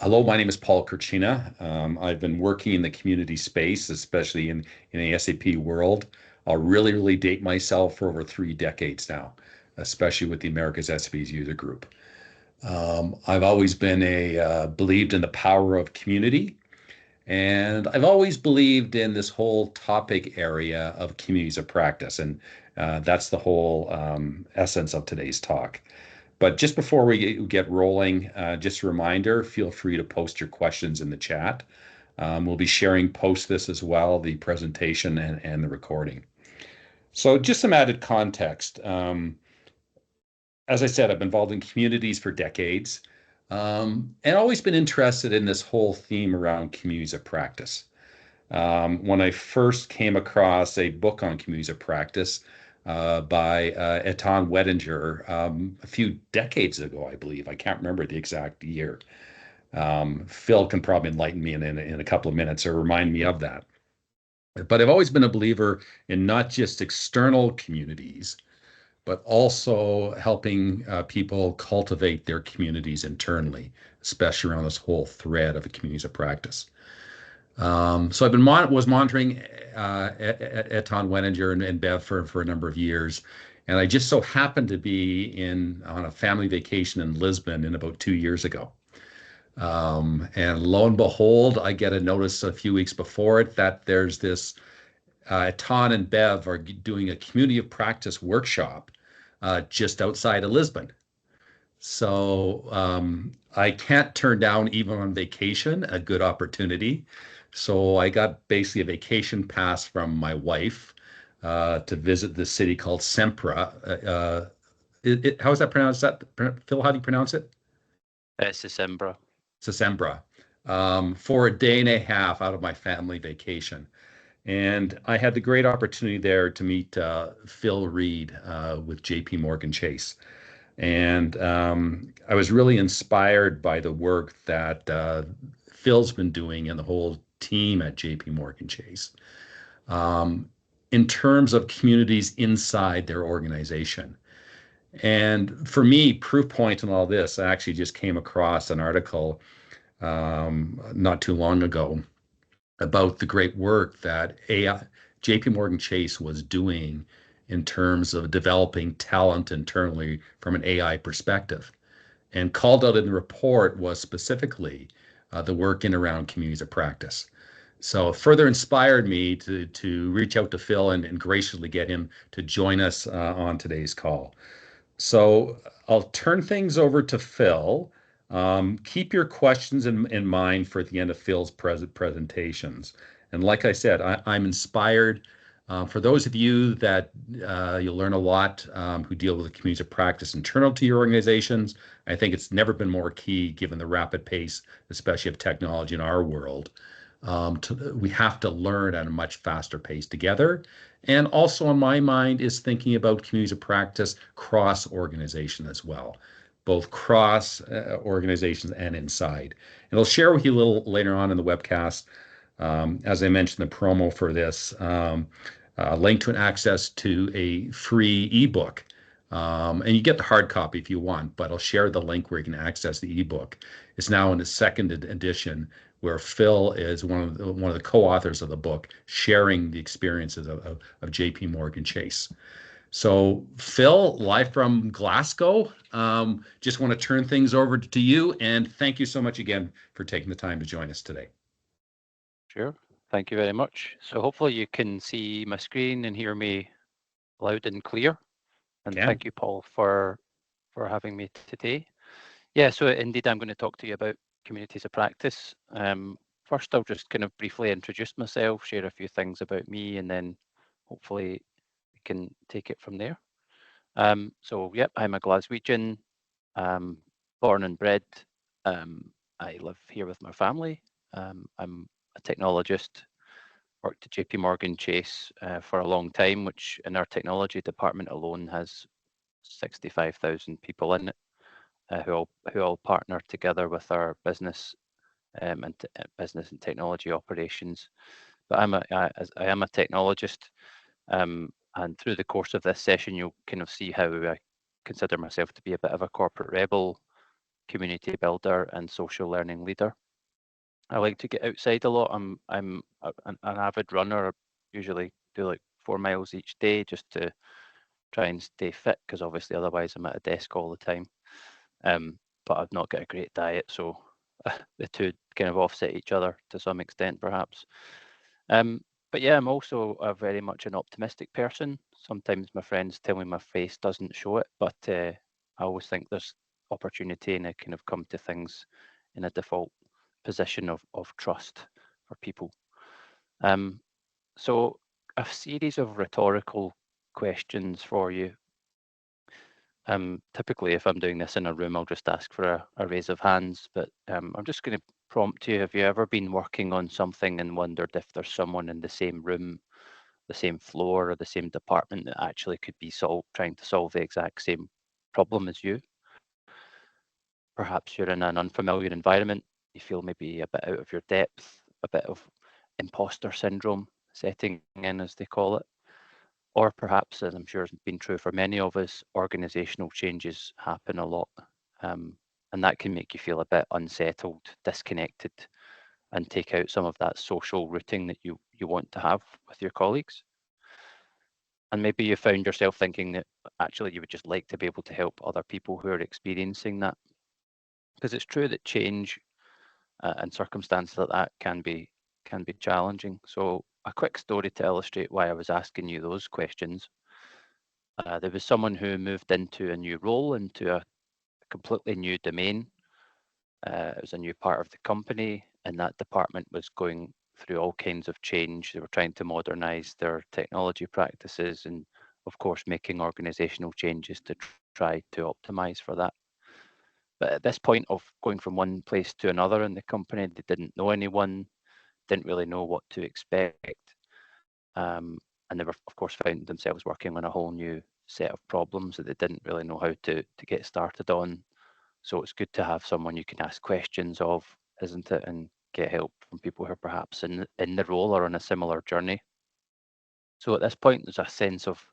Hello, my name is Paul Kurchina. I've been working in the community space, especially in the SAP world. I'll really date myself for over 3 decades now, especially with the America's SAP's user group. I've always been believed in the power of community, and I've always believed in this whole topic area of communities of practice, and that's the whole essence of today's talk. But just before we get rolling, just a reminder, feel free to post your questions in the chat. We'll be sharing post this as well, the presentation and the recording. So just some added context. As I said, I've been involved in communities for decades, and always been interested in this whole theme around communities of practice. When I first came across a book on communities of practice by Etan Wettinger a few decades ago, I believe. I can't remember the exact year. Phil can probably enlighten me in a couple of minutes or remind me of that. But I've always been a believer in not just external communities, but also helping people cultivate their communities internally, especially around this whole thread of communities of practice. So I've been was monitoring Etan Wettinger and Bev for a number of years, and I just so happened to be on a family vacation in Lisbon in about 2 years ago. And lo and behold, I get a notice a few weeks before it that there's this Etan and Bev are doing a community of practice workshop just outside of Lisbon. So I can't turn down, even on vacation, a good opportunity. So I got basically a vacation pass from my wife to visit this city called Sempra. How is that pronounced? Phil, how do you pronounce it? It's Sembra. Sembra. For a day and a half out of my family vacation. And I had the great opportunity there to meet Phil Reid with JPMorgan Chase. And I was really inspired by the work that Phil's been doing and the whole team at JPMorgan Chase in terms of communities inside their organization. And for me, proof point in all this, I actually just came across an article not too long ago about the great work that JPMorgan Chase was doing in terms of developing talent internally from an AI perspective. And called out in the report was specifically the work in around communities of practice. So it further inspired me to reach out to Phil and graciously get him to join us on today's call. So I'll turn things over to Phil. Keep your questions in mind for the end of Phil's presentations. And like I said, I'm inspired. For those of you that you'll learn a lot who deal with the communities of practice internal to your organizations, I think it's never been more key given the rapid pace, especially of technology in our world. We have to learn at a much faster pace together. And also on my mind is thinking about communities of practice cross organization as well, both cross organizations and inside. And I'll share with you a little later on in the webcast, as I mentioned, the promo for this, link to an access to a free ebook. And you get the hard copy if you want, but I'll share the link where you can access the ebook. It's now in its second edition, where Phil is one of the co-authors of the book, sharing the experiences of JPMorgan Chase. So Phil, live from Glasgow, just want to turn things over to you, and thank you so much again for taking the time to join us today. Sure, thank you very much. So hopefully you can see my screen and hear me loud and clear. And thank you, Paul, for having me today. Yeah, so indeed, I'm going to talk to you about communities of practice. First, I'll just kind of briefly introduce myself, share a few things about me, and then hopefully we can take it from there. So, yep, I'm a Glaswegian, born and bred. I live here with my family. I'm a technologist, worked at JPMorgan Chase for a long time, which in our technology department alone has 65,000 people in it, who all partner together with our business and business and technology operations. But I am a technologist, and through the course of this session, you'll kind of see how I consider myself to be a bit of a corporate rebel, community builder and social learning leader. I like to get outside a lot. I'm an avid runner. I usually do like 4 miles each day just to try and stay fit, because obviously otherwise I'm at a desk all the time. But I've not got a great diet, so the two kind of offset each other to some extent, perhaps. But yeah, I'm also a very much an optimistic person. Sometimes my friends tell me my face doesn't show it, but I always think there's opportunity, and I kind of come to things in a default position of trust for people. So a series of rhetorical questions for you. Typically, if I'm doing this in a room, I'll just ask for a raise of hands, but I'm just going to prompt you. Have you ever been working on something and wondered if there's someone in the same room, the same floor, or the same department that actually could be trying to solve the exact same problem as you? Perhaps you're in an unfamiliar environment, you feel maybe a bit out of your depth, a bit of imposter syndrome setting in, as they call it. Or perhaps, as I'm sure has been true for many of us, organizational changes happen a lot. And that can make you feel a bit unsettled, disconnected, and take out some of that social routing that you want to have with your colleagues. And maybe you found yourself thinking that actually you would just like to be able to help other people who are experiencing that. Because it's true that change and circumstances like that can be challenging. So a quick story to illustrate why I was asking you those questions. There was someone who moved into a new role, into a completely new domain. It was a new part of the company, and that department was going through all kinds of change. They were trying to modernize their technology practices and, of course, making organizational changes to try to optimize for that. But at this point of going from one place to another in the company, they didn't know anyone, didn't really know what to expect. And they were, of course, found themselves working on a whole new set of problems that they didn't really know how to get started on. So it's good to have someone you can ask questions of, isn't it, and get help from people who are perhaps in the role or on a similar journey. So at this point, there's a sense of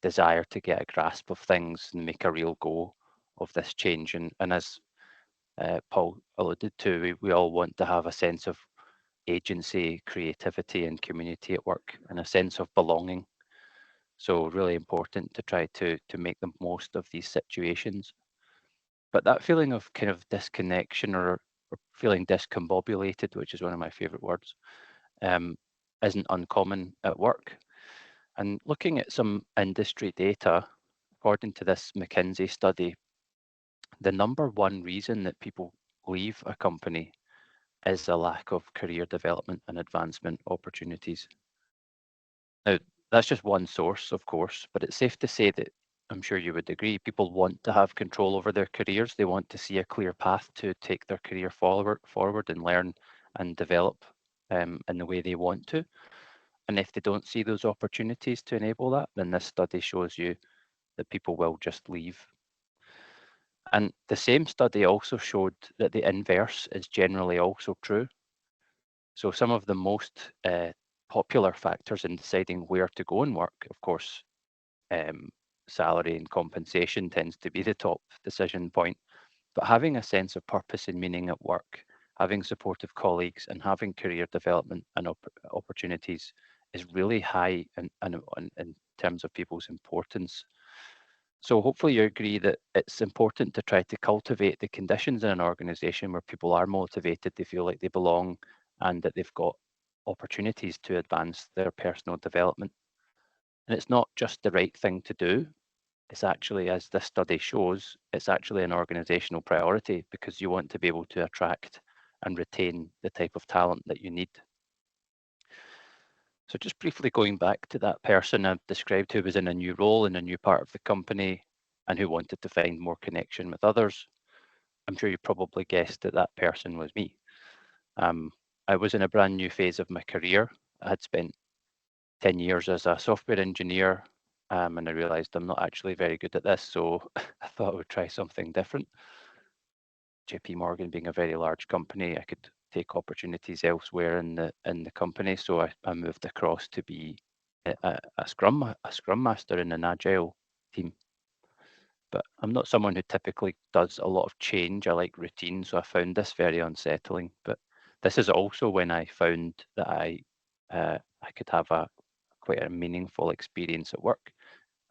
desire to get a grasp of things and make a real go of this change. And as Paul alluded to, we all want to have a sense of agency, creativity, and community at work, and a sense of belonging. So really important to try to make the most of these situations. But that feeling of kind of disconnection or feeling discombobulated, which is one of my favorite words, um, isn't uncommon at work. And looking at some industry data, according to this McKinsey study, the number one reason that people leave a company is a lack of career development and advancement opportunities. Now, that's just one source, of course, but it's safe to say that I'm sure you would agree, people want to have control over their careers. They want to see a clear path to take their career forward and learn and develop in the way they want to. And if they don't see those opportunities to enable that, then this study shows you that people will just leave. And the same study also showed that the inverse is generally also true. So some of the most popular factors in deciding where to go and work, of course, salary and compensation tends to be the top decision point. But having a sense of purpose and meaning at work, having supportive colleagues, and having career development and opportunities is really high in terms of people's importance. So hopefully you agree that it's important to try to cultivate the conditions in an organization where people are motivated, they feel like they belong, and that they've got opportunities to advance their personal development. And it's not just the right thing to do. It's actually, as this study shows, it's actually an organizational priority, because you want to be able to attract and retain the type of talent that you need. So just briefly going back to that person I've described who was in a new role in a new part of the company and who wanted to find more connection with others, I'm sure you probably guessed that that person was me. I was in a brand new phase of my career. I had spent 10 years as a software engineer, and I realized I'm not actually very good at this, so I thought I would try something different. JPMorgan being a very large company, I could take opportunities elsewhere in the company, so I moved across to be a scrum master in an agile team. but I'm not someone who typically does a lot of change. I like routine, so I found this very unsettling. But this is also when I found that I could have quite a meaningful experience at work,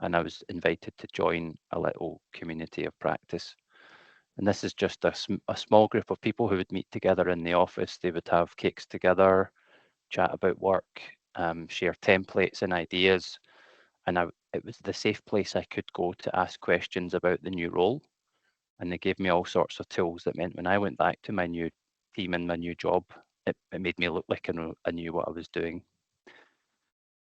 and I was invited to join a little community of practice. And this is just a small group of people who would meet together in the office. They would have cakes together, chat about work, share templates and ideas. And it was the safe place I could go to ask questions about the new role. And they gave me all sorts of tools that meant when I went back to my new team and my new job, it made me look like I knew what I was doing.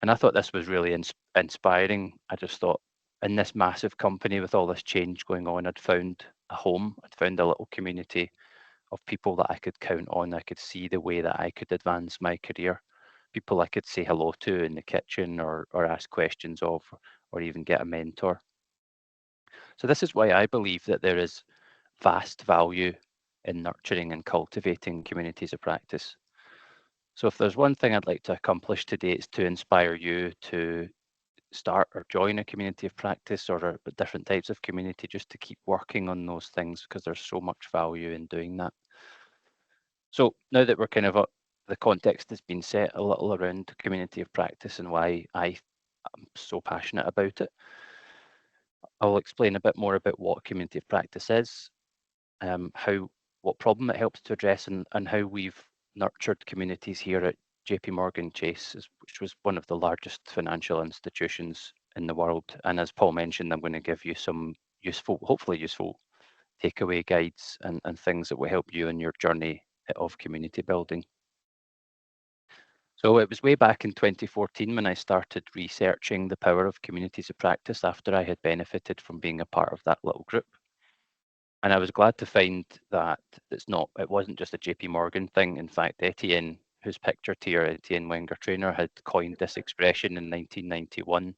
And I thought this was really inspiring. I just thought in this massive company with all this change going on, I'd found a home, I'd found a little community of people that I could count on. I could see the way that I could advance my career, people I could say hello to in the kitchen or ask questions of, or even get a mentor. So this is why I believe that there is vast value in nurturing and cultivating communities of practice. So if there's one thing I'd like to accomplish today, it's to inspire you to start or join a community of practice or different types of community, just to keep working on those things, because there's so much value in doing that. So now that we're kind of the context has been set a little around the community of practice and why I'm so passionate about it, I'll explain a bit more about what community of practice is, what problem it helps to address, and how we've nurtured communities here at JPMorgan Chase, which was one of the largest financial institutions in the world. And as Paul mentioned, I'm going to give you some hopefully useful takeaway guides and things that will help you in your journey of community building. So it was way back in 2014 when I started researching the power of communities of practice after I had benefited from being a part of that little group. And I was glad to find that it wasn't just a JP Morgan thing. In fact, Etienne, who's pictured here, Etienne Wenger trainer, had coined this expression in 1991,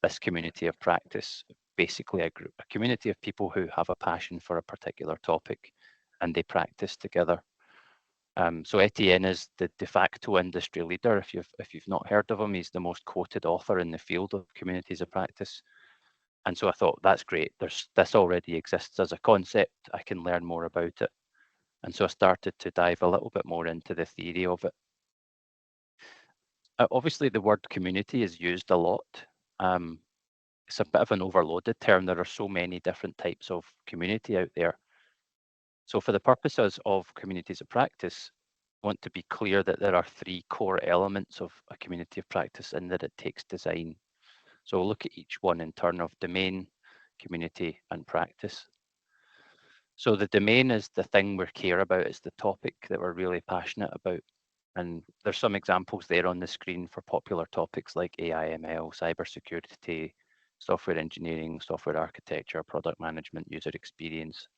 this community of practice, basically a community of people who have a passion for a particular topic and they practice together. So Etienne is the de facto industry leader. If you've not heard of him, he's the most quoted author in the field of communities of practice. And so I thought, that's great. This already exists as a concept. I can learn more about it. And so I started to dive a little bit more into the theory of it. Obviously, the word community is used a lot. It's a bit of an overloaded term. There are so many different types of community out there. So for the purposes of communities of practice, I want to be clear that there are three core elements of a community of practice and that it takes design. So we'll look at each one in turn of domain, community, and practice. So the domain is the thing we care about, it's the topic that we're really passionate about. And there's some examples there on the screen for popular topics like AI, ML, cybersecurity, software engineering, software architecture, product management, user experience.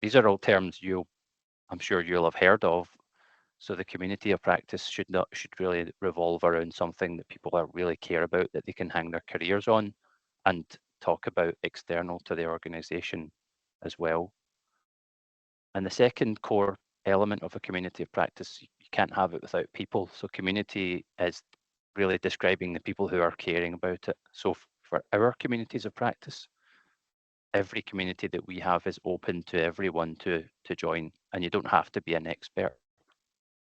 These are all terms I'm sure you'll have heard of. So the community of practice should really revolve around something that people really care about, that they can hang their careers on and talk about external to the organization as well. And the second core element of a community of practice, you can't have it without people. So community is really describing the people who are caring about it. So for our communities of practice, every community that we have is open to everyone to join, and you don't have to be an expert.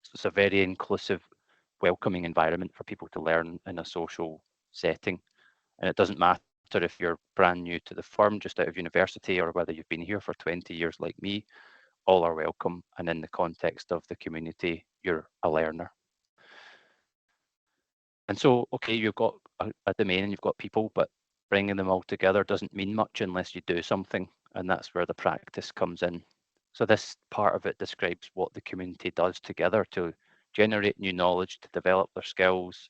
So it's a very inclusive, welcoming environment for people to learn in a social setting. And it doesn't matter if you're brand new to the firm, just out of university, or whether you've been here for 20 years like me, all are welcome. And in the context of the community, you're a learner. And so, okay, you've got a domain and you've got people, but bringing them all together doesn't mean much unless you do something. And that's where the practice comes in. So this part of it describes what the community does together to generate new knowledge, to develop their skills,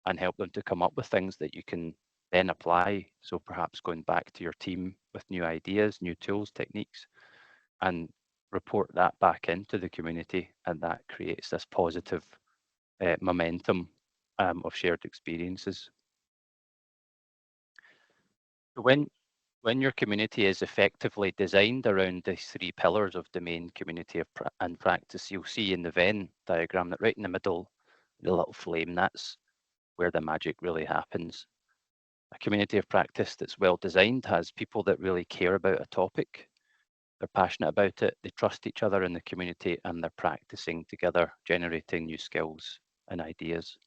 and help them to come up with things that you can then apply. So perhaps going back to your team with new ideas, new tools, techniques, and report that back into the community. And that creates this positive momentum of shared experiences. When your community is effectively designed around these three pillars of domain, community, and practice, you'll see in the Venn diagram that right in the middle, the little flame, that's where the magic really happens. A community of practice that's well designed has people that really care about a topic. They're passionate about it, they trust each other in the community, and they're practicing together, generating new skills and ideas.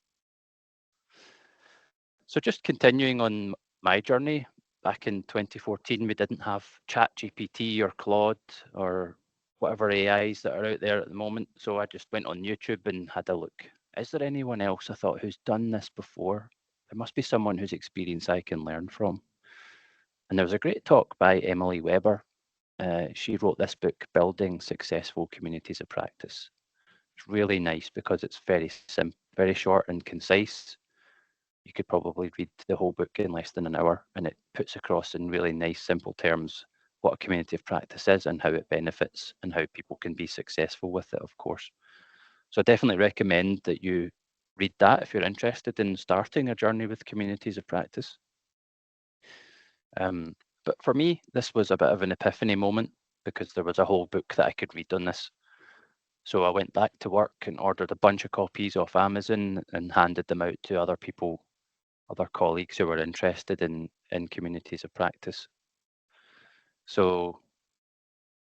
So just continuing on my journey, back in 2014, we didn't have ChatGPT or Claude or whatever AIs that are out there at the moment. So I just went on YouTube and had a look. Is there anyone else, I thought, who's done this before? There must be someone whose experience I can learn from. And there was a great talk by Emily Weber. She wrote this book, Building Successful Communities of Practice. It's really nice because it's very short and concise. You could probably read the whole book in less than an hour, and it puts across in really nice, simple terms what a community of practice is and how it benefits and how people can be successful with it, of course. So I definitely recommend that you read that if you're interested in starting a journey with communities of practice. But for me, this was a bit of an epiphany moment because there was a whole book that I could read on this. So I went back to work and ordered a bunch of copies off Amazon and handed them out to other people, other colleagues who were interested in communities of practice. So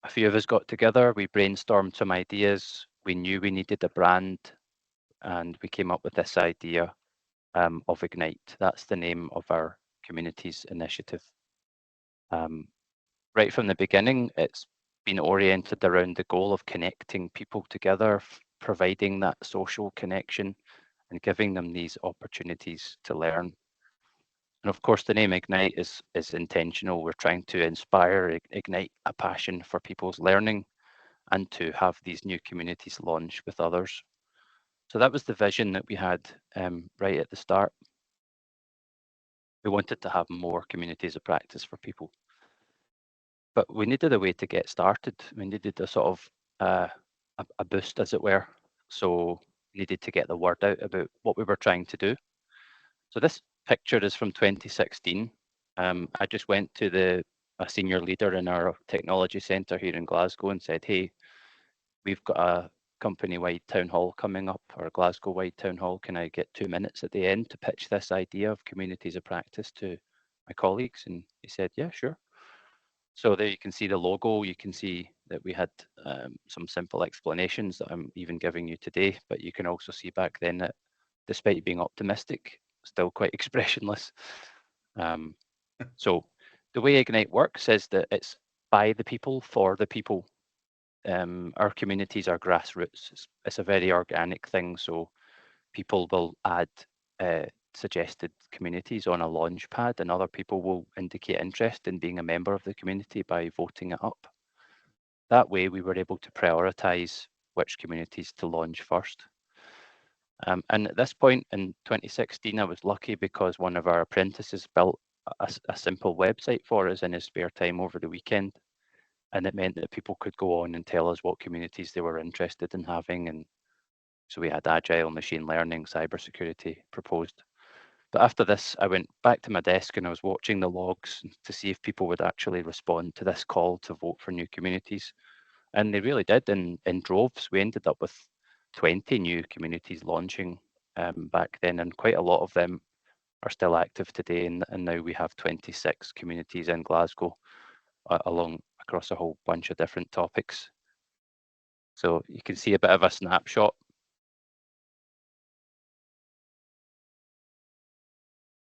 a few of us got together, we brainstormed some ideas, we knew we needed a brand, and we came up with this idea of Ignite. That's the name of our communities initiative. Right from the beginning, it's been oriented around the goal of connecting people together, providing that social connection and giving them these opportunities to learn. And of course, the name Ignite is intentional. We're trying to inspire, ignite a passion for people's learning and to have these new communities launch with others. So that was the vision that we had right at the start. We wanted to have more communities of practice for people. But we needed a way to get started. We needed a sort of a boost, as it were. So we needed to get the word out about what we were trying to do. So this picture is from 2016. I just went to a senior leader in our technology centre here in Glasgow and said, hey, we've got a company-wide town hall coming up, or a Glasgow-wide town hall. Can I get 2 minutes at the end to pitch this idea of communities of practice to my colleagues? And he said, yeah, sure. So there you can see the logo. You can see that we had some simple explanations that I'm even giving you today, but you can also see back then that despite being optimistic, still quite expressionless. So the way Ignite works is that it's by the people, for the people. Our communities are grassroots. It's a very organic thing. So people will add suggested communities on a launch pad, and other people will indicate interest in being a member of the community by voting it up. That way, we were able to prioritize which communities to launch first. And at this point in 2016, I was lucky because one of our apprentices built a simple website for us in his spare time over the weekend. And it meant that people could go on and tell us what communities they were interested in having. And so we had agile, machine learning, cybersecurity proposed. But after this, I went back to my desk and I was watching the logs to see if people would actually respond to this call to vote for new communities. And they really did in droves. We ended up with 20 new communities launching back then, and quite a lot of them are still active today. And now we have 26 communities in Glasgow across a whole bunch of different topics. So you can see a bit of a snapshot.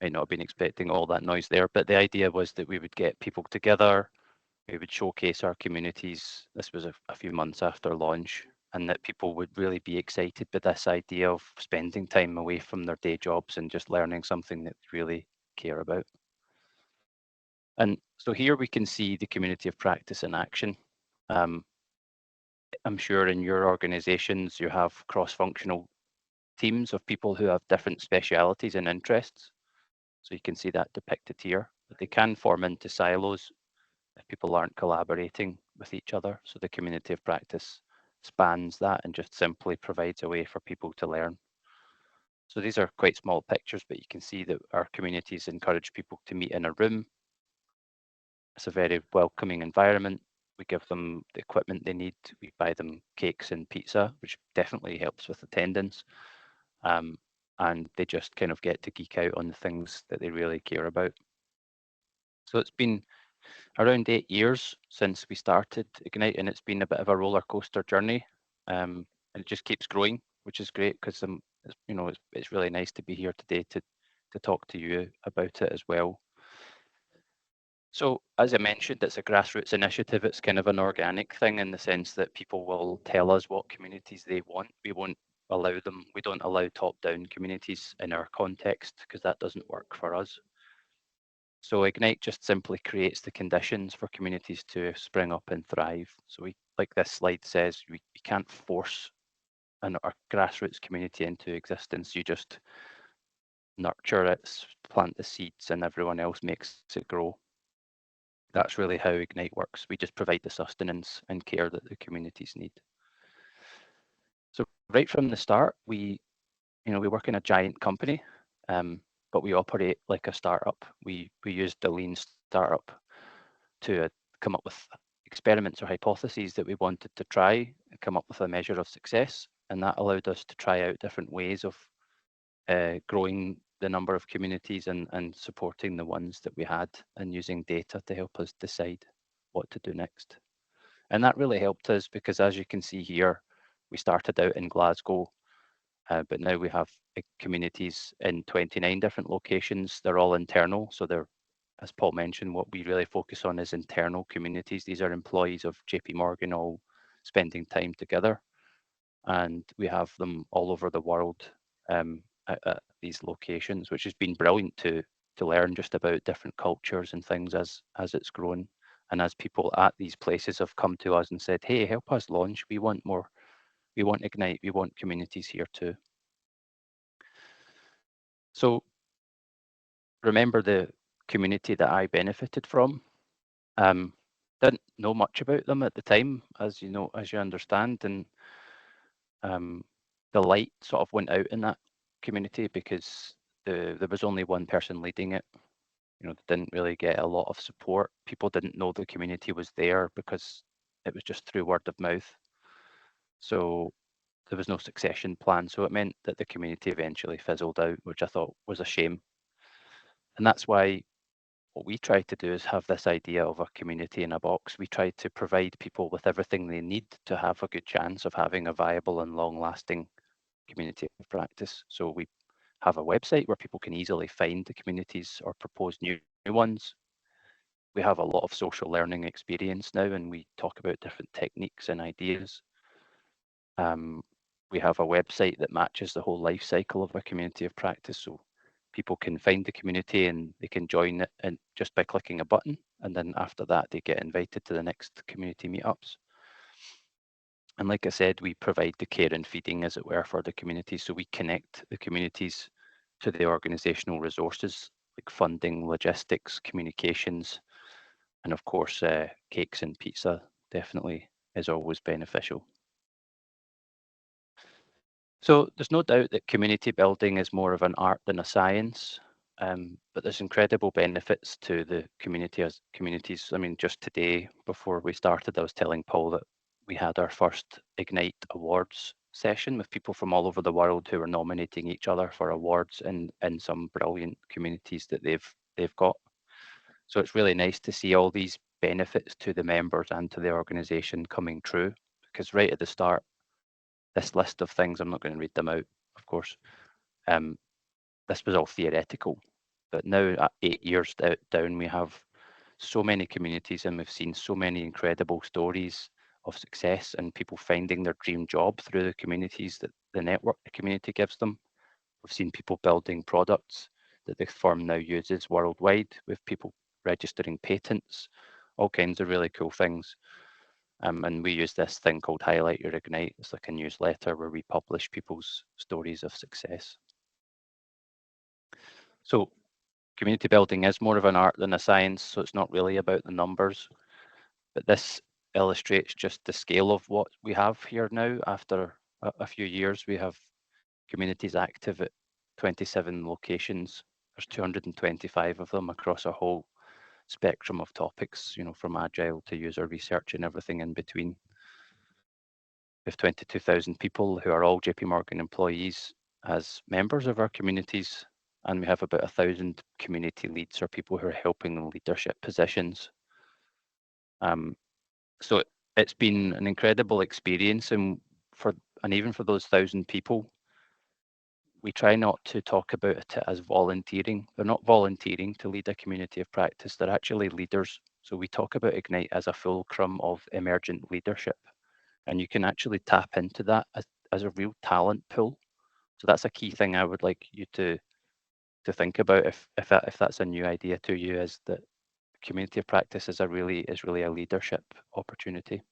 Might not have been expecting all that noise there, but the idea was that we would get people together, we would showcase our communities. This was a few months after launch, and that people would really be excited by this idea of spending time away from their day jobs and just learning something that they really care about. And so here we can see the community of practice in action. I'm sure in your organizations you have cross-functional teams of people who have different specialities and interests. So you can see that depicted here, but they can form into silos if people aren't collaborating with each other. So the community of practice spans that and just simply provides a way for people to learn. So these are quite small pictures, but you can see that our communities encourage people to meet in a room. It's a very welcoming environment. We give them the equipment they need. We buy them cakes and pizza, which definitely helps with attendance. And and they just kind of get to geek out on the things that they really care about. So it's been around 8 years since we started Ignite, and it's been a bit of a roller coaster journey. And it just keeps growing, which is great because it's really nice to be here today to talk to you about it as well. So as I mentioned, it's a grassroots initiative. It's kind of an organic thing in the sense that people will tell us what communities they want. We don't allow top-down communities in our context because that doesn't work for us. So Ignite just simply creates the conditions for communities to spring up and thrive. So like this slide says, we can't force a grassroots community into existence. You just nurture it, plant the seeds, and everyone else makes it grow. That's really how Ignite works. We just provide the sustenance and care that the communities need. So right from the start, we work in a giant company, but we operate like a startup. We used the lean startup to come up with experiments or hypotheses that we wanted to try and come up with a measure of success. And that allowed us to try out different ways of growing the number of communities and supporting the ones that we had and using data to help us decide what to do next. And that really helped us because, as you can see here, we started out in Glasgow, but now we have communities in 29 different locations. They're all internal. So they're, as Paul mentioned, what we really focus on is internal communities. These are employees of JP Morgan all spending time together. And we have them all over the world at these locations, which has been brilliant to learn just about different cultures and things as it's grown. And as people at these places have come to us and said, hey, help us launch. We want more. We want Ignite. We want communities here too. So remember the community that I benefited from. Didn't know much about them at the time, as you understand, and the light sort of went out in that community because there was only one person leading it. They didn't really get a lot of support. People didn't know the community was there because it was just through word of mouth. So there was no succession plan. So it meant that the community eventually fizzled out, which I thought was a shame. And that's why what we try to do is have this idea of a community in a box. We try to provide people with everything they need to have a good chance of having a viable and long-lasting community of practice. So we have a website where people can easily find the communities or propose new ones. We have a lot of social learning experience now, and we talk about different techniques and ideas. We have a website that matches the whole life cycle of a community of practice. So people can find the community and they can join it and just by clicking a button. And then after that, they get invited to the next community meetups. And like I said, we provide the care and feeding, as it were, for the community. So we connect the communities to the organizational resources like funding, logistics, communications, and of course, cakes and pizza definitely is always beneficial. So there's no doubt that community building is more of an art than a science, but there's incredible benefits to the communities. I mean, just today, before we started, I was telling Paul that we had our first Ignite Awards session with people from all over the world who are nominating each other for awards in some brilliant communities that they've got. So it's really nice to see all these benefits to the members and to the organization coming true, because right at the start, this list of things, I'm not going to read them out, of course, this was all theoretical, but now at 8 years down, we have so many communities and we've seen so many incredible stories of success and people finding their dream job through the communities that the network the community gives them. We've seen people building products that the firm now uses worldwide, with people registering patents, all kinds of really cool things. And we use this thing called Highlight Your Ignite. It's like a newsletter where we publish people's stories of success. So community building is more of an art than a science, so it's not really about the numbers. But this illustrates just the scale of what we have here now. After a few years, we have communities active at 27 locations. There's 225 of them across a whole spectrum of topics, from agile to user research and everything in between. We have 22,000 people who are all JP Morgan employees as members of our communities, and we have about 1,000 community leads or people who are helping in leadership positions. So it's been an incredible experience, and even for those 1,000 people, we try not to talk about it as volunteering. They're not volunteering to lead a community of practice, they're actually leaders. So we talk about Ignite as a fulcrum of emergent leadership. And you can actually tap into that as a real talent pool. So that's a key thing I would like you to think about if that's a new idea to you, is that community of practice is really a leadership opportunity.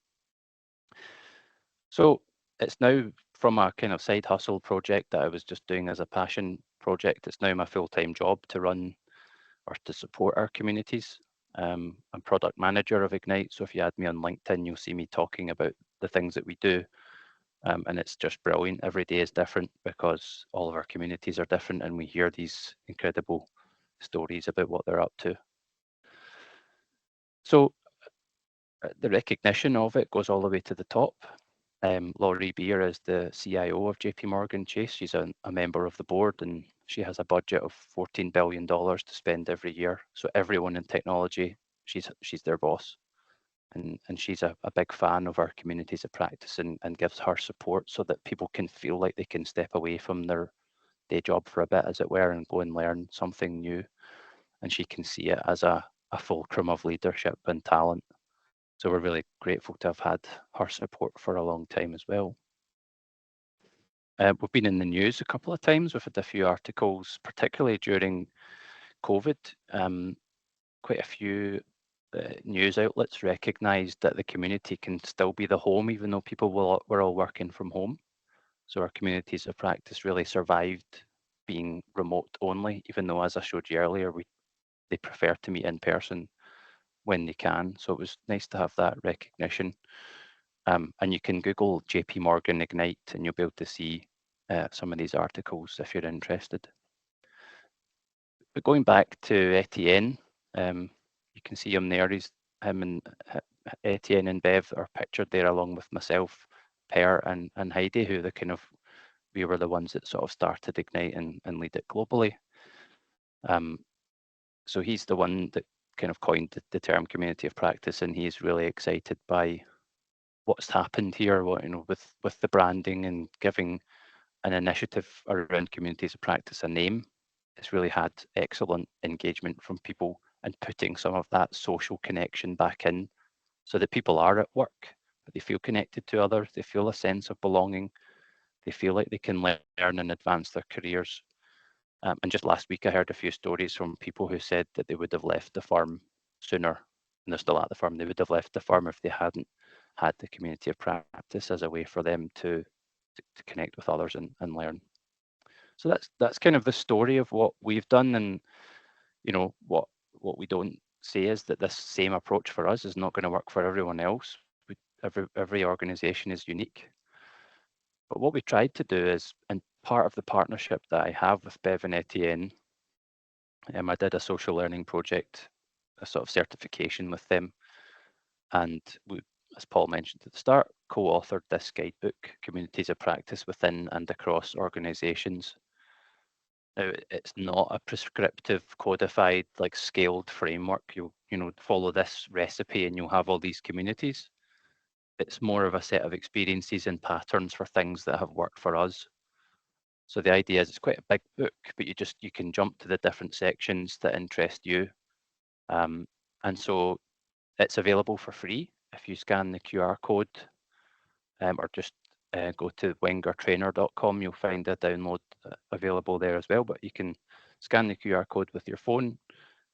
So it's now from a kind of side hustle project that I was just doing as a passion project. It's now my full-time job to run or to support our communities. I'm product manager of Ignite. So if you add me on LinkedIn, you'll see me talking about the things that we do. And it's just brilliant. Every day is different because all of our communities are different, and we hear these incredible stories about what they're up to. So the recognition of it goes all the way to the top. Laurie Beer is the CIO of JPMorgan Chase. She's a member of the board, and she has a budget of $14 billion to spend every year. So everyone in technology, she's their boss. And she's a big fan of our communities of practice, and gives her support so that people can feel like they can step away from their day job for a bit, as it were, and go and learn something new. And she can see it as a fulcrum of leadership and talent. So we're really grateful to have had her support for a long time as well. We've been in the news a couple of times. We've had a few articles, particularly during COVID. Quite a few news outlets recognised that the community can still be the home, even though people were all working from home. So our communities of practice really survived being remote only, even though, as I showed you earlier, they prefer to meet in person when they can. So it was nice to have that recognition. And you can Google JP Morgan Ignite, and you'll be able to see some of these articles if you're interested. But going back to Etienne, you can see him there. Him and Etienne and Bev are pictured there along with myself, Per and Heidi, who we were the ones that sort of started Ignite and lead it globally. So he's the one that kind of coined the term community of practice, and he's really excited by what's happened here, with the branding and giving an initiative around communities of practice a name. It's really had excellent engagement from people, and putting some of that social connection back in, so that people are at work, but they feel connected to others, they feel a sense of belonging, they feel like they can learn and advance their careers. And just last week, I heard a few stories from people who said that they would have left the firm sooner, and they're still at the firm. They would have left the firm if they hadn't had the community of practice as a way for them to connect with others and learn. So that's kind of the story of what we've done. And what we don't say is that this same approach for us is not going to work for everyone else. Every organization is unique. But what we tried to do is, and part of the partnership that I have with Bev and Etienne, I did a social learning project, a sort of certification with them. And we, as Paul mentioned at the start, co-authored this guidebook, Communities of Practice Within and Across Organizations. Now, it's not a prescriptive, codified, like scaled framework. You'll follow this recipe and you'll have all these communities. It's more of a set of experiences and patterns for things that have worked for us. So the idea is it's quite a big book, but you can jump to the different sections that interest you. And so it's available for free if you scan the QR code, or just go to wengertrainer.com. You'll find a download available there as well, but you can scan the QR code with your phone,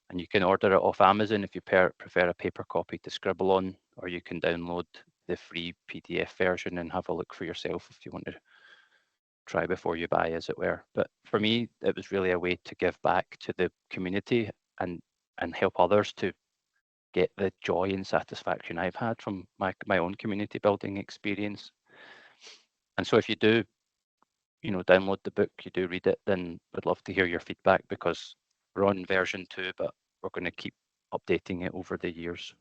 and you can order it off Amazon if you prefer a paper copy to scribble on, or you can download the free PDF version and have a look for yourself if you want to try before you buy, as it were. But for me, it was really a way to give back to the community and help others to get the joy and satisfaction I've had from my own community building experience. And so if you do, download the book, you do read it, then we'd love to hear your feedback, because we're on version 2, but we're going to keep updating it over the years.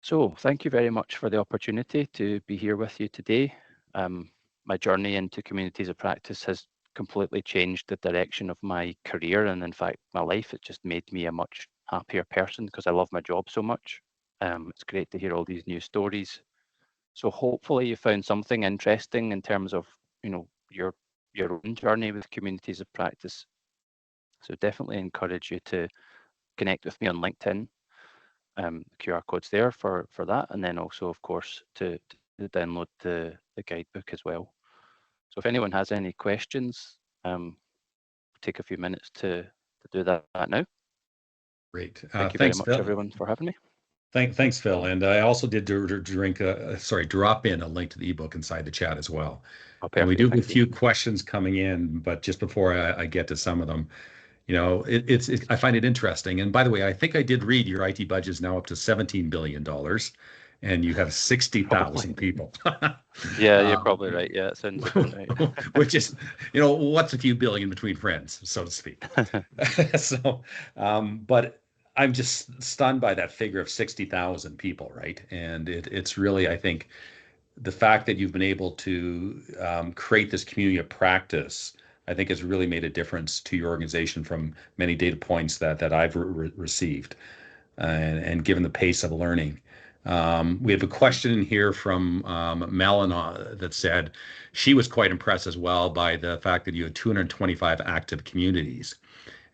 So thank you very much for the opportunity to be here with you today. my journey into communities of practice has completely changed the direction of my career, and in fact my life. It just made me a much happier person because I love my job so much. It's great to hear all these new stories. So hopefully you found something interesting in terms of, you know, your own journey with communities of practice. So definitely encourage you to connect with me on LinkedIn. The QR code's there for that, and then also, of course, to download the guidebook as well. So if anyone has any questions, take a few minutes to do that now. Great. Thank you very Thanks, much, Phil. everyone, for having me. Thanks, Phil. And I also did drop in a link to the ebook inside the chat as well. Oh, And we perfect. do have a Thank you. few questions coming in, but just before I get to some of them, you know, I find it interesting. And by the way, I think I did read your IT budget is now up to $17 billion, and you have Probably. 60,000 people. Yeah, you're Um, probably right. Yeah, it sounds about right. which is, you know, what's a few billion between friends, so to speak. So, but I'm just stunned by that figure of 60,000 people, right? And it's really, I think, the fact that you've been able to create this community of practice, I think has really made a difference to your organization from many data points that I've received, and given the pace of learning. We have a question in here from Melana that said she was quite impressed as well by the fact that you had 225 active communities,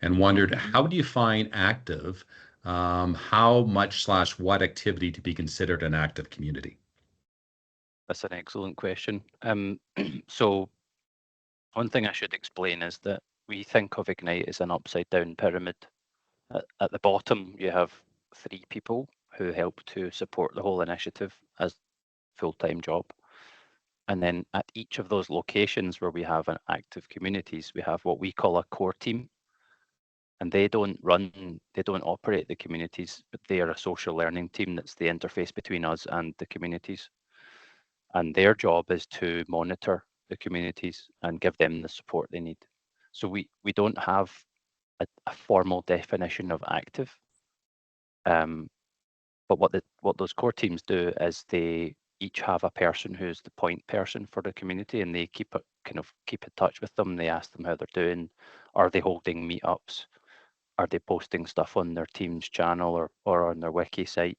and wondered how do you find active, how much slash what activity to be considered an active community? That's an excellent question. So one thing I should explain is that we think of Ignite as an upside down pyramid. At the bottom, you have 3 people who help to support the whole initiative as full-time job. And then at each of those locations where we have an active communities, we have what we call a core team. And they don't operate the communities, but they are a social learning team that's the interface between us and the communities. And their job is to monitor the communities and give them the support they need. So we don't have a formal definition of active. But what those core teams do is they each have a person who's the point person for the community, and they keep in touch with them. They ask them how they're doing. Are they holding meetups? Are they posting stuff on their team's channel or on their wiki site?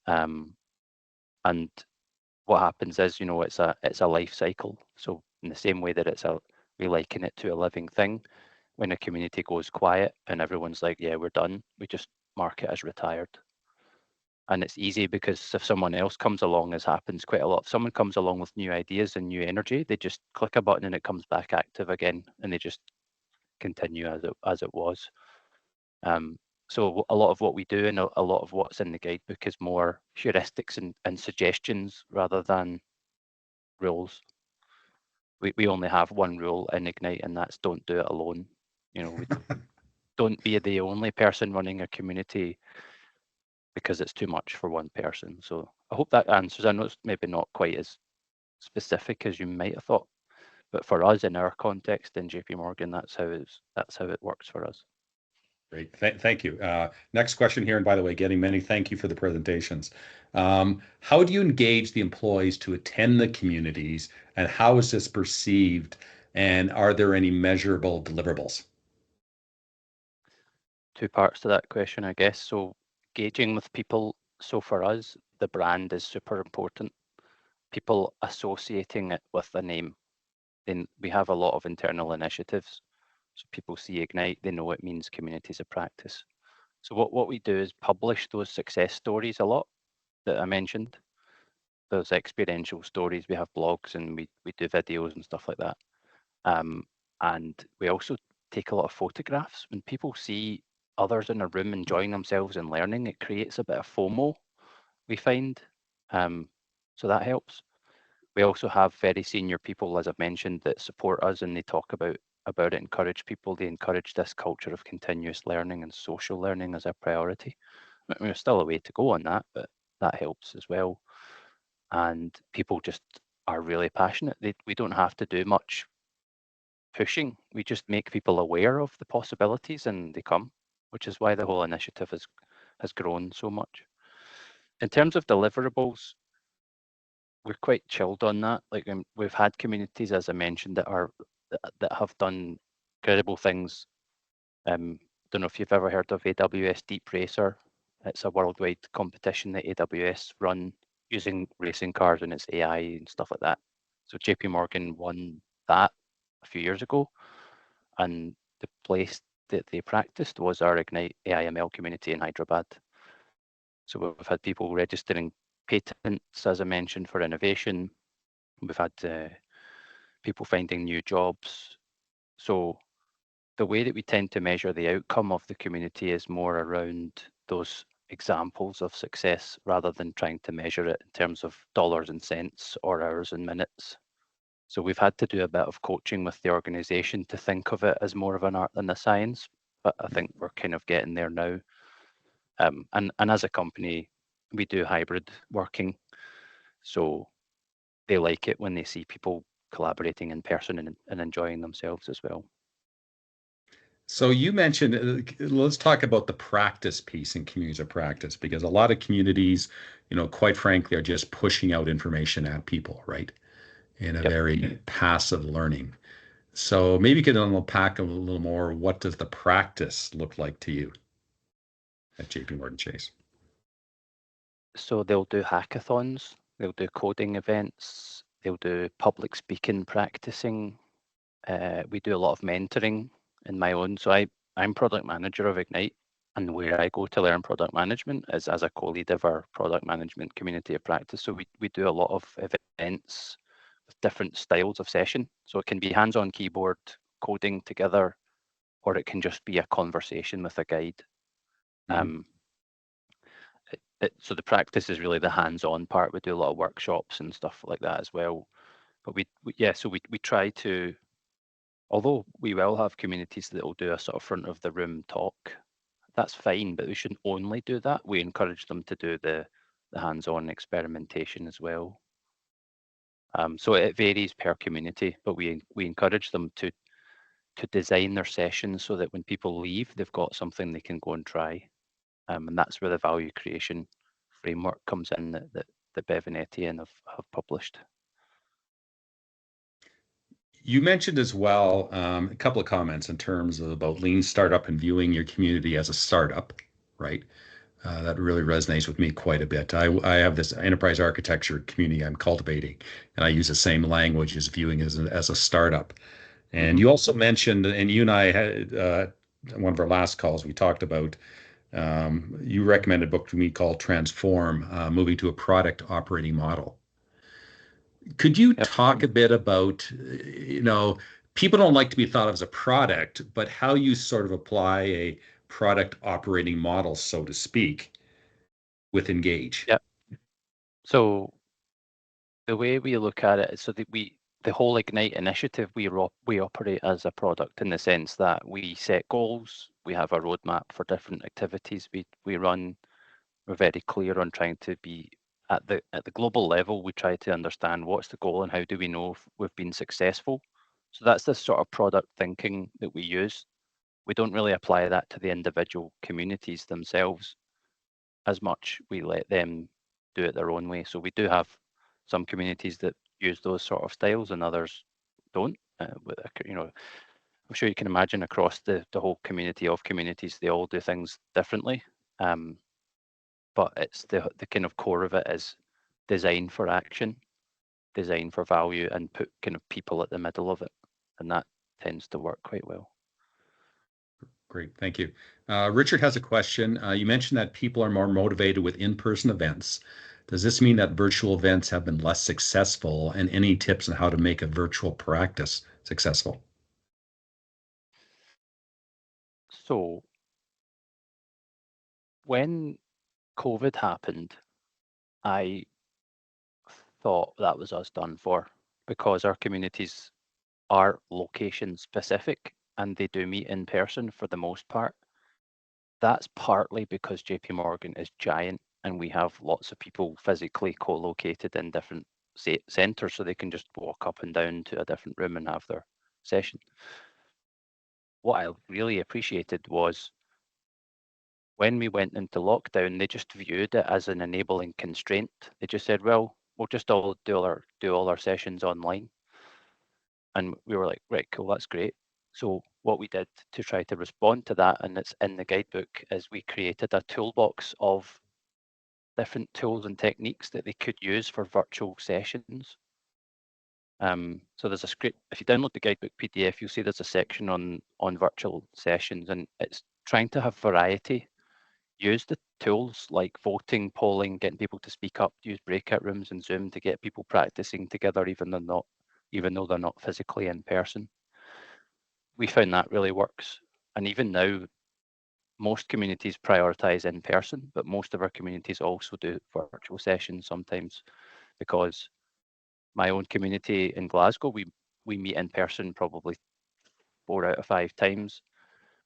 And what happens is, you know, it's a life cycle. So in the same way that we liken it to a living thing. When a community goes quiet and everyone's like, yeah, we're done, we just mark it as retired. And it's easy because if someone else comes along, as happens quite a lot, if someone comes along with new ideas and new energy, they just click a button and it comes back active again, and they just continue as it was. So a lot of what we do and a lot of what's in the guidebook is more heuristics and suggestions rather than rules. We only have one rule in Ignite, and that's don't do it alone. You know, don't be the only person running a community because it's too much for one person. So I hope that answers. I know it's maybe not quite as specific as you might have thought, but for us in our context in JP Morgan, that's how it works for us. Great. Thank you. Next question here, and by the way, getting many thank you for the presentations. How do you engage the employees to attend the communities, and how is this perceived? And are there any measurable deliverables? 2 parts to that question, I guess. So engaging with people. So for us, the brand is super important. People associating it with a name. Then we have a lot of internal initiatives. So people see Ignite, they know it means communities of practice. So what we do is publish those success stories a lot that I mentioned. Those experiential stories. We have blogs and we do videos and stuff like that. And we also take a lot of photographs. When people see others in a room enjoying themselves and learning, it creates a bit of FOMO, we find. So that helps. We also have very senior people, as I've mentioned, that support us, and they talk about it, encourage people. They encourage this culture of continuous learning and social learning as a priority. I mean, we're still a way to go on that, but that helps as well. And people just are really passionate. We don't have to do much pushing. We just make people aware of the possibilities and they come, which is why the whole initiative has grown so much. In terms of deliverables, we're quite chilled on that. Like we've had communities, as I mentioned, that have done incredible things. Don't know if you've ever heard of AWS Deep Racer. It's a worldwide competition that AWS run using racing cars and its AI and stuff like that. So JP Morgan won that a few years ago, and the place that they practiced was our Ignite AIML community in Hyderabad. So we've had people registering patents, as I mentioned, for innovation. We've had people finding new jobs. So the way that we tend to measure the outcome of the community is more around those examples of success rather than trying to measure it in terms of dollars and cents or hours and minutes. So we've had to do a bit of coaching with the organization to think of it as more of an art than a science, but I think we're kind of getting there now. And as a company, we do hybrid working. So they like it when they see people collaborating in person and enjoying themselves as well. So you mentioned, let's talk about the practice piece in communities of practice, because a lot of communities, quite frankly, are just pushing out information at people, right? In a Yep. very passive learning. So maybe you could unpack a little more. What does the practice look like to you at JPMorgan Chase? So they'll do hackathons, they'll do coding events, they'll do public speaking, practicing. We do a lot of mentoring in my own. So I'm product manager of Ignite, and where I go to learn product management is as a co-lead of our product management community of practice. So we do a lot of events with different styles of session. So it can be hands-on keyboard coding together, or it can just be a conversation with a guide. Mm-hmm. So the practice is really the hands-on part. We do a lot of workshops and stuff like that as well. But so we try to, although we will have communities that will do a sort of front of the room talk, that's fine, but we shouldn't only do that. We encourage them to do the hands-on experimentation as well. So it varies per community, but we encourage them to design their sessions so that when people leave, they've got something they can go and try. And that's where the value creation framework comes in that Bev and Etienne have published. You mentioned as well a couple of comments in terms of about lean startup and viewing your community as a startup, right? That really resonates with me quite a bit. I have this enterprise architecture community I'm cultivating, and I use the same language as viewing as a startup. And you also mentioned, and you and I had one of our last calls, we talked about, you recommended a book to me called Transform, moving to a product operating model. Could you Yep. talk a bit about, people don't like to be thought of as a product, but how you sort of apply a product operating model, so to speak, with Engage? Yep. So the way we look at it is so that the whole Ignite initiative, we operate as a product in the sense that we set goals, we have a roadmap for different activities we run. We're very clear on trying to be at the global level. We try to understand what's the goal and how do we know if we've been successful. So that's the sort of product thinking that we use. We don't really apply that to the individual communities themselves as much. We let them do it their own way. So we do have some communities that use those sort of styles and others don't. I'm sure you can imagine across the whole community of communities, they all do things differently. But it's the kind of core of it is design for action, design for value, and put kind of people at the middle of it. And that tends to work quite well. Great, thank you. Richard has a question. You mentioned that people are more motivated with in-person events. Does this mean that virtual events have been less successful? And any tips on how to make a virtual practice successful? So when COVID happened, I thought that was us done for because our communities are location specific and they do meet in person for the most part. That's partly because JP Morgan is giant and we have lots of people physically co-located in different centers, so they can just walk up and down to a different room and have their session. What I really appreciated was when we went into lockdown, they just viewed it as an enabling constraint. They just said, well, we'll just all do all our sessions online. And we were like, right, cool, that's great. So what we did to try to respond to that, and it's in the guidebook, is we created a toolbox of different tools and techniques that they could use for virtual sessions. So there's a script. If you download the guidebook PDF, you'll see there's a section on virtual sessions, and it's trying to have variety. Use the tools like voting, polling, getting people to speak up, use breakout rooms and Zoom to get people practicing together, even though they're not physically in person. We found that really works. And even now, most communities prioritize in person, but most of our communities also do virtual sessions sometimes, because my own community in Glasgow, we meet in person probably 4 out of 5 times,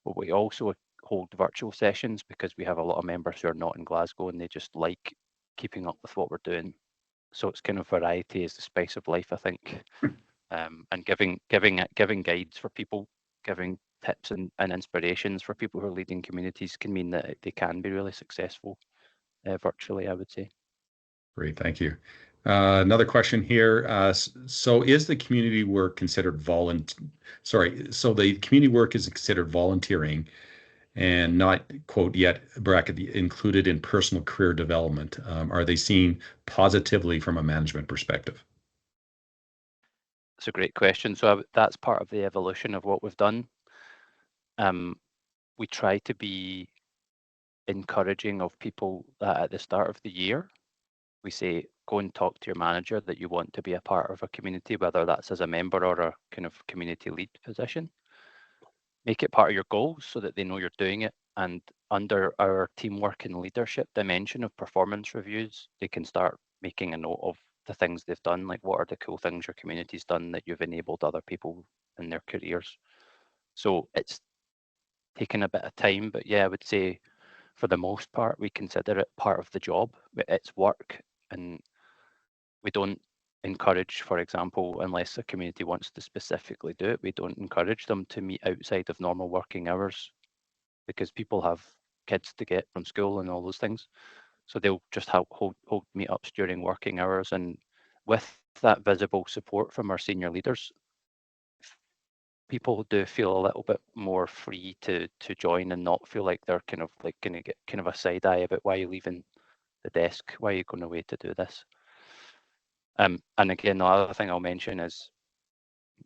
but we also hold virtual sessions because we have a lot of members who are not in Glasgow and they just like keeping up with what we're doing. So it's kind of variety is the spice of life, I think, and giving guides for people, giving tips and inspirations for people who are leading communities can mean that they can be really successful virtually, I would say. Great, thank you. Another question here. So is the community work considered so the community work is considered volunteering and not, quote, yet bracket included in personal career development. Are they seen positively from a management perspective? It's a great question. So that's part of the evolution of what we've done. We try to be encouraging of people that at the start of the year, we say, go and talk to your manager that you want to be a part of a community, whether that's as a member or a kind of community lead position. Make it part of your goals so that they know you're doing it. And under our teamwork and leadership dimension of performance reviews, they can start making a note of the things they've done, like what are the cool things your community's done that you've enabled other people in their careers. So it's taken a bit of time, but yeah, I would say for the most part, we consider it part of the job. It's work, and we don't encourage, for example, unless a community wants to specifically do it, we don't encourage them to meet outside of normal working hours because people have kids to get from school and all those things. So they'll just hold meetups during working hours. And with that visible support from our senior leaders, people do feel a little bit more free to join and not feel like they're kind of like going to get kind of a side eye about why are you leaving the desk, why are you going away to do this. And again, the other thing I'll mention is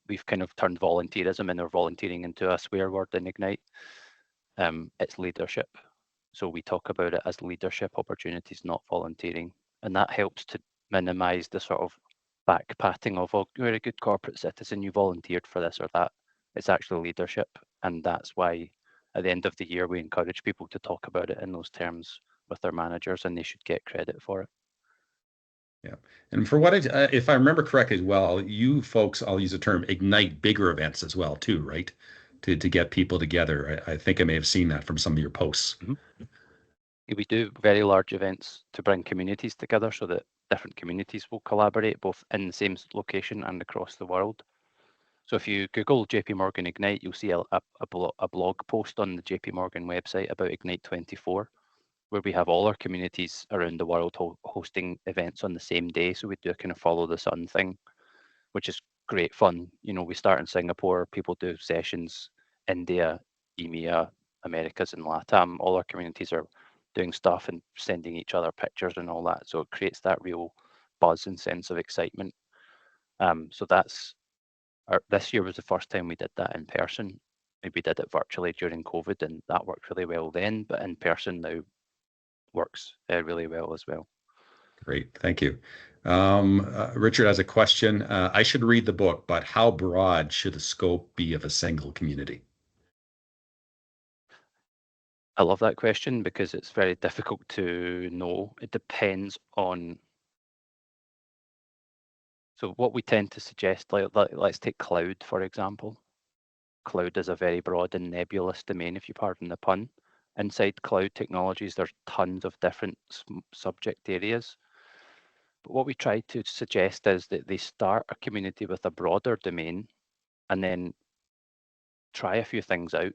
we've kind of turned volunteerism and our volunteering into a swear word in Ignite. It's leadership. So we talk about it as leadership opportunities, not volunteering. And that helps to minimize the sort of back patting of, oh, you're a good corporate citizen, you volunteered for this or that. It's actually leadership. And that's why at the end of the year, we encourage people to talk about it in those terms with their managers, and they should get credit for it. Yeah. And for what if I remember correctly as well, you folks, I'll use the term, ignite bigger events as well too, right? To get people together. I think I may have seen that from some of your posts. Mm-hmm. We do very large events to bring communities together so that different communities will collaborate both in the same location and across the world. So if you Google JP Morgan Ignite, you'll see a blog post on the JP Morgan website about Ignite 24, where we have all our communities around the world hosting events on the same day. So we do a kind of follow the sun thing, which is great fun. You know, we start in Singapore, people do sessions, India, EMEA, Americas, and LATAM. All our communities are doing stuff and sending each other pictures and all that. So it creates that real buzz and sense of excitement. So this year was the first time we did that in person. We did it virtually during COVID, and that worked really well then. But in person now works really well as well. Great, thank you. Richard has a question. I should read the book, but how broad should the scope be of a single community? I love that question because it's very difficult to know. It depends on. So what we tend to suggest, let's take cloud, for example. Cloud is a very broad and nebulous domain, if you pardon the pun. Inside cloud technologies, there's tons of different subject areas. But what we try to suggest is that they start a community with a broader domain and then try a few things out.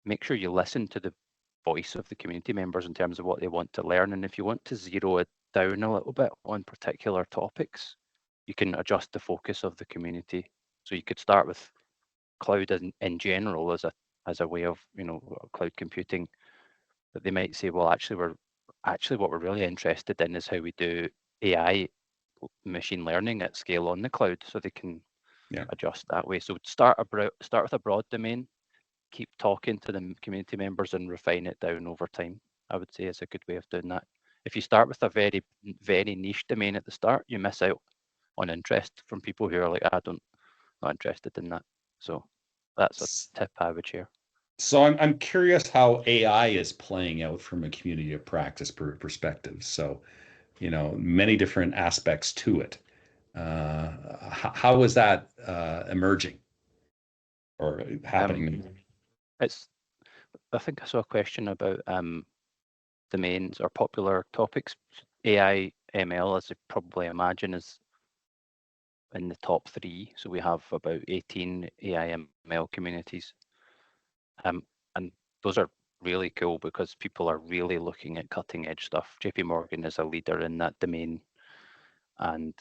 Make sure you listen to the voice of the community members in terms of what they want to learn. And if you want to zero down a little bit on particular topics, you can adjust the focus of the community. So you could start with cloud in general as a way of, cloud computing, but they might say, well, actually what we're really interested in is how we do AI machine learning at scale on the cloud, so they can adjust that way. So start with a broad domain, keep talking to the community members and refine it down over time, I would say, is a good way of doing that. If you start with a very, very niche domain at the start, you miss out on interest from people who are like, not interested in that. So that's a tip I would share. So I'm curious how AI is playing out from a community of practice perspective. So, many different aspects to it. How is that emerging or happening? I think I saw a question about domains or popular topics. AI ML, as you probably imagine, is in the top 3. So we have about 18 AI ML communities. And those are really cool because people are really looking at cutting edge stuff. JPMorgan is a leader in that domain. And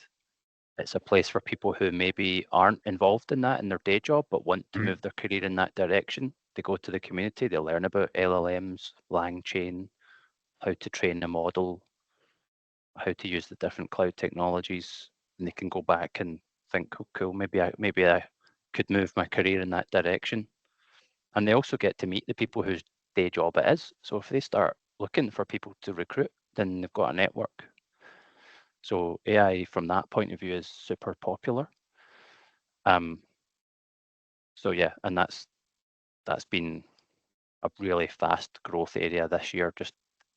it's a place for people who maybe aren't involved in that in their day job, but want to move their career in that direction. They go to the community, they learn about LLMs, LangChain, how to train a model, how to use the different cloud technologies, and they can go back and think, oh, cool, maybe I could move my career in that direction. And they also get to meet the people whose day job it is. So if they start looking for people to recruit, then they've got a network. So AI from that point of view is super popular. So yeah, and that's been a really fast growth area this year, just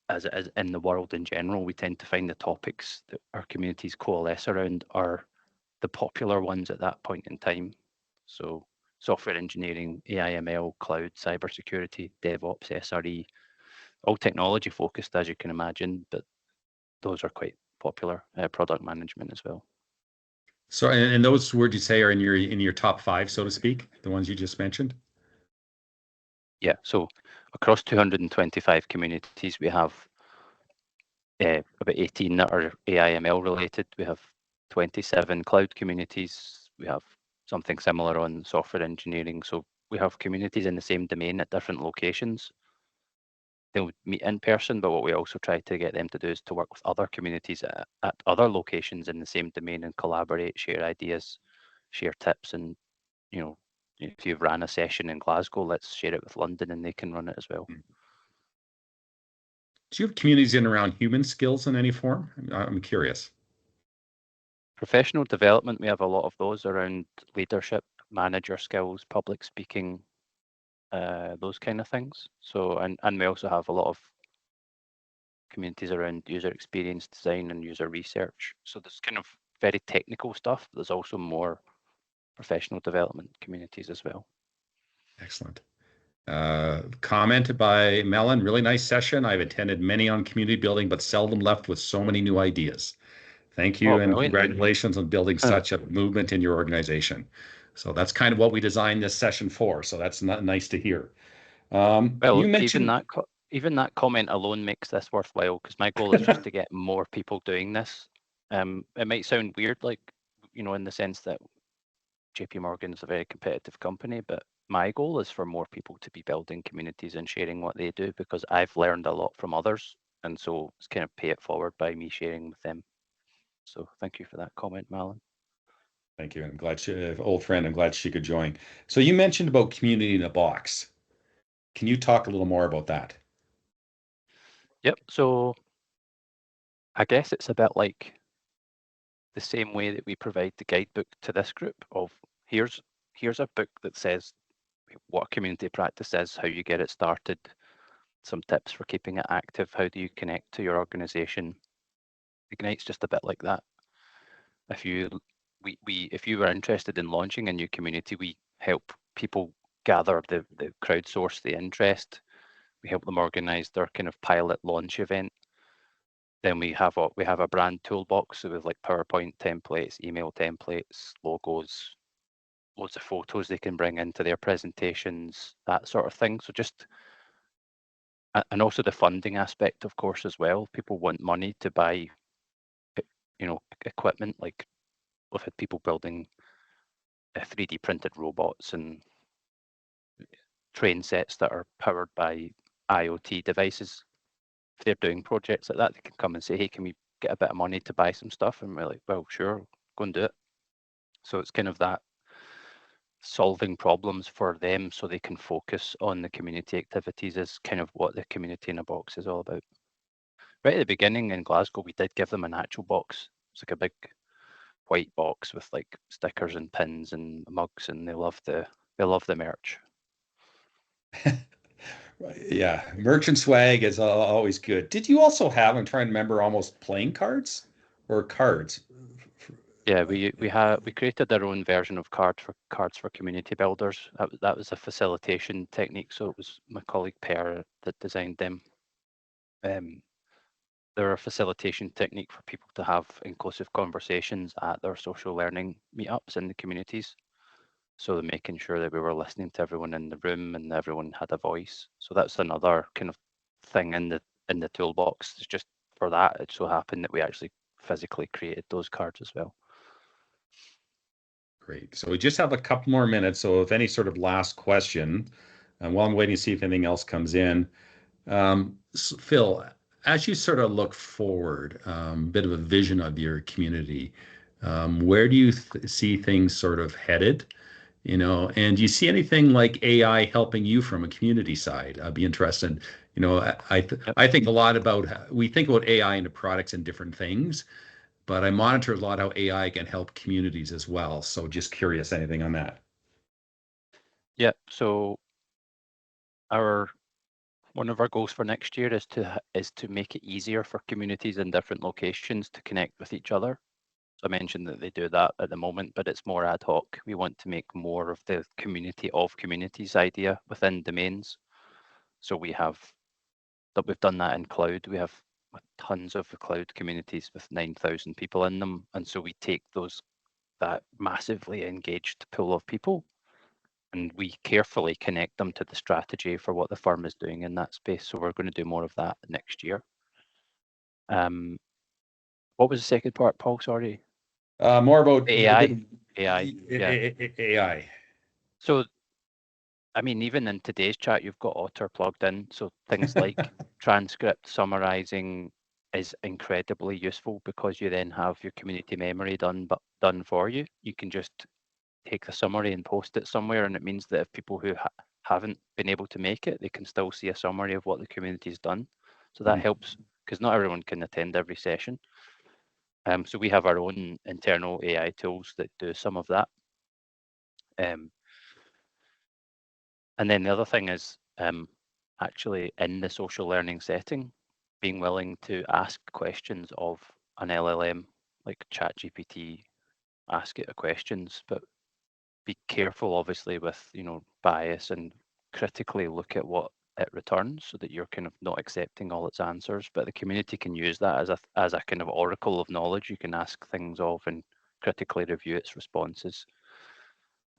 as it is in the world in general. We tend to find the topics that our communities coalesce around are the popular ones at that point in time. So software engineering, AI, ML, cloud, cybersecurity, DevOps, SRE, all technology focused, as you can imagine, but those are quite popular. Product management as well. So, and those, would you say, are in your top 5, so to speak, the ones you just mentioned? Yeah. So across 225 communities, we have about 18 that are AI ML related. We have 27 cloud communities. We have something similar on software engineering. So we have communities in the same domain at different locations. They'll meet in person, but what we also try to get them to do is to work with other communities at other locations in the same domain and collaborate, share ideas, share tips. And, if you've ran a session in Glasgow, let's share it with London and they can run it as well. Do you have communities in around human skills in any form? I'm curious. Professional development, we have a lot of those around leadership, manager skills, public speaking, those kind of things. So, and we also have a lot of communities around user experience design and user research. So there's kind of very technical stuff, but there's also more professional development communities as well. Excellent. Comment by Melon, really nice session. I've attended many on community building, but seldom left with so many new ideas. Thank you, and congratulations on building such a movement in your organization. So that's kind of what we designed this session for. So that's nice to hear. Well, you mentioned even that comment alone makes this worthwhile, because my goal is just to get more people doing this. It might sound weird, like, in the sense that JPMorgan is a very competitive company, but my goal is for more people to be building communities and sharing what they do, because I've learned a lot from others, and so it's kind of pay it forward by me sharing with them. So thank you for that comment, Malin. Thank you. I'm glad old friend, I'm glad she could join. So you mentioned about community in a box. Can you talk a little more about that? Yep. So I guess it's a bit like the same way that we provide the guidebook to this group of here's a book that says what community practice is, how you get it started, some tips for keeping it active, how do you connect to your organization. Ignite's just a bit like that. If you were interested in launching a new community, we help people gather the crowdsource the interest. We help them organize their kind of pilot launch event. Then we have a brand toolbox with like PowerPoint templates, email templates, logos, loads of photos they can bring into their presentations, that sort of thing. So and also the funding aspect, of course, as well. People want money to buy equipment. Like we've had people building 3D printed robots and train sets that are powered by IoT devices. If they're doing projects like that, they can come and say, hey, can we get a bit of money to buy some stuff? And we're like, well, sure, go and do it. So it's kind of that solving problems for them so they can focus on the community activities is kind of what the community in a box is all about. Right at the beginning in Glasgow, we did give them an actual box. It's like a big white box with like stickers and pins and mugs, and they love the merch. Yeah, merchant swag is always good. Did you also have, I'm trying to remember, almost playing cards or cards? Yeah, we created our own version of cards for community builders. That was a facilitation technique. So it was my colleague Per that designed them. They're a facilitation technique for people to have inclusive conversations at their social learning meetups in the communities. So they're making sure that we were listening to everyone in the room and everyone had a voice. So that's another kind of thing in the toolbox. It's just for that, it so happened that we actually physically created those cards as well. Great. So we just have a couple more minutes. So if any sort of last question, and while I'm waiting to see if anything else comes in, Phil, as you sort of look forward, bit of a vision of your community, where do you see things sort of headed? And do you see anything like AI helping you from a community side? I'd be interested. I think a lot about we think about AI into products and different things, but I monitor a lot how AI can help communities as well. So just curious, anything on that? Yeah. So one of our goals for next year is to make it easier for communities in different locations to connect with each other. So I mentioned that they do that at the moment, but it's more ad hoc. We want to make more of the community of communities idea within domains. So we've done that in cloud. We have tons of cloud communities with 9,000 people in them. And so we take that massively engaged pool of people and we carefully connect them to the strategy for what the firm is doing in that space. So we're going to do more of that next year. What was the second part, Paul? Sorry. More about AI. AI. Yeah. AI. So, I mean, even in today's chat, you've got Otter plugged in. So things like transcript summarizing is incredibly useful because you then have your community memory done for you. You can just take the summary and post it somewhere, and it means that if people who haven't been able to make it, they can still see a summary of what the community's done. So that helps because not everyone can attend every session. So we have our own internal AI tools that do some of that. And then the other thing is actually in the social learning setting, being willing to ask questions of an LLM like ChatGPT, ask it questions, but be careful obviously with bias and critically look at what it returns so that you're kind of not accepting all its answers. But the community can use that as a kind of oracle of knowledge you can ask things of and critically review its responses.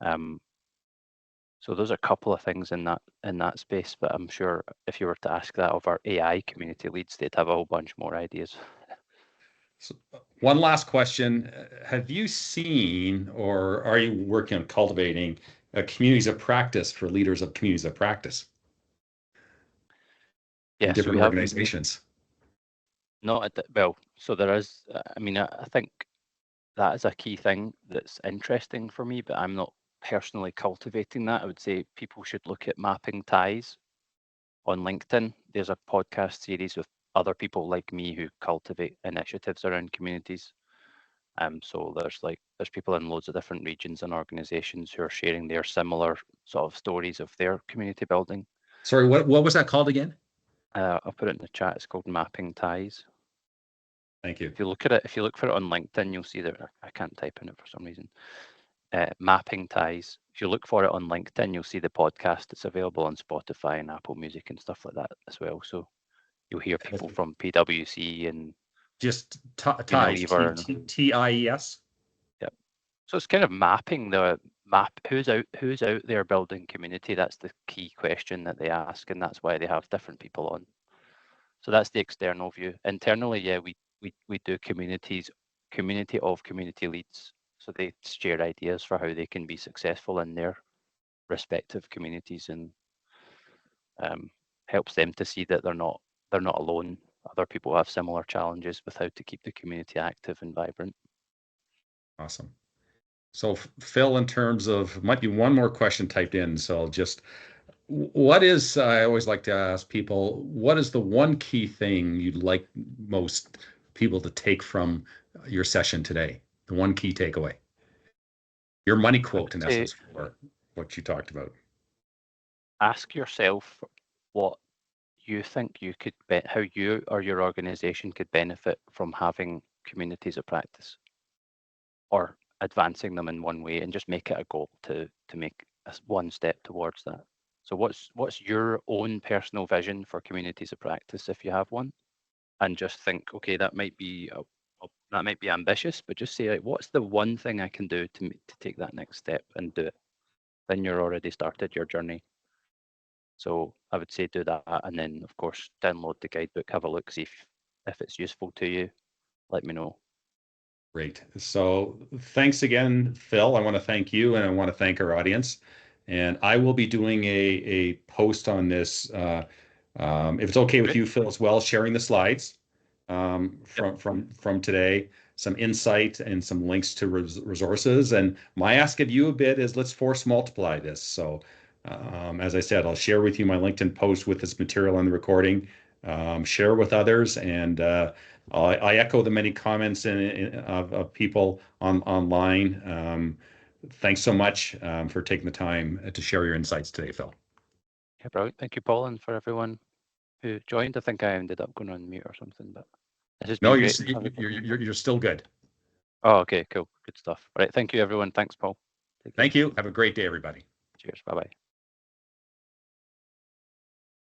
So those are a couple of things in that space, but I'm sure if you were to ask that of our AI community leads, they'd have a whole bunch more ideas. So one last question. Have you seen or are you working on cultivating communities of practice for leaders of communities of practice in Yes, different we have organizations? not at the, well, so there is, I mean, I think that is a key thing that's interesting for me, but I'm not personally cultivating that. I would say people should look at mapping ties on LinkedIn. There's a podcast series with other people like me who cultivate initiatives around communities. So there's people in loads of different regions and organizations who are sharing their similar sort of stories of their community building. Sorry, what was that called again? I'll put it in the chat. It's called Mapping Ties. Thank you. If you look for it on LinkedIn, you'll see that I can't type in it for some reason. Mapping Ties. If you look for it on LinkedIn, you'll see the podcast. It's available on Spotify and Apple Music and stuff like that as well. So you'll hear people from PwC and just ties, TIES. Yep. So it's kind of mapping the map. Who's out there building community? That's the key question that they ask, and that's why they have different people on. So that's the external view. Internally, yeah, we do community of community leads. So they share ideas for how they can be successful in their respective communities, and helps them to see that they're not alone. Other people have similar challenges with how to keep the community active and vibrant. Awesome. So Phil, in terms of, might be one more question typed in, so I'll just, what is, I always like to ask people, what is the one key thing you'd like most people to take from your session today? The one key takeaway? Your money quote, in essence, for what you talked about. Ask yourself what you think you could how you or your organization could benefit from having communities of practice, or advancing them in one way, and just make it a goal to make one step towards that. So what's your own personal vision for communities of practice, if you have one? And just think, okay, that might be ambitious, but just say, like, what's the one thing I can do to take that next step, and do it. Then you're already started your journey. So I would say do that, and then of course download the guidebook, have a look, see if it's useful to you. Let me know. Great. So thanks again, Phil. I want to thank you, and I want to thank our audience. And I will be doing a post on this, if it's okay with you, Phil, as well, sharing the slides from today, some insight and some links to resources. And my ask of you a bit is, let's force multiply this. So as I said, I'll share with you my LinkedIn post with this material on the recording, share with others, and I echo the many comments of people online. Thanks so much for taking the time to share your insights today, Phil. Yeah, brilliant. Thank you, Paul, and for everyone who joined. I think I ended up going on mute or something, but this has been great. You're still good. Oh, okay, cool. Good stuff. All right. Thank you, everyone. Thanks, Paul. Thank you. Have a great day, everybody. Cheers. Bye-bye.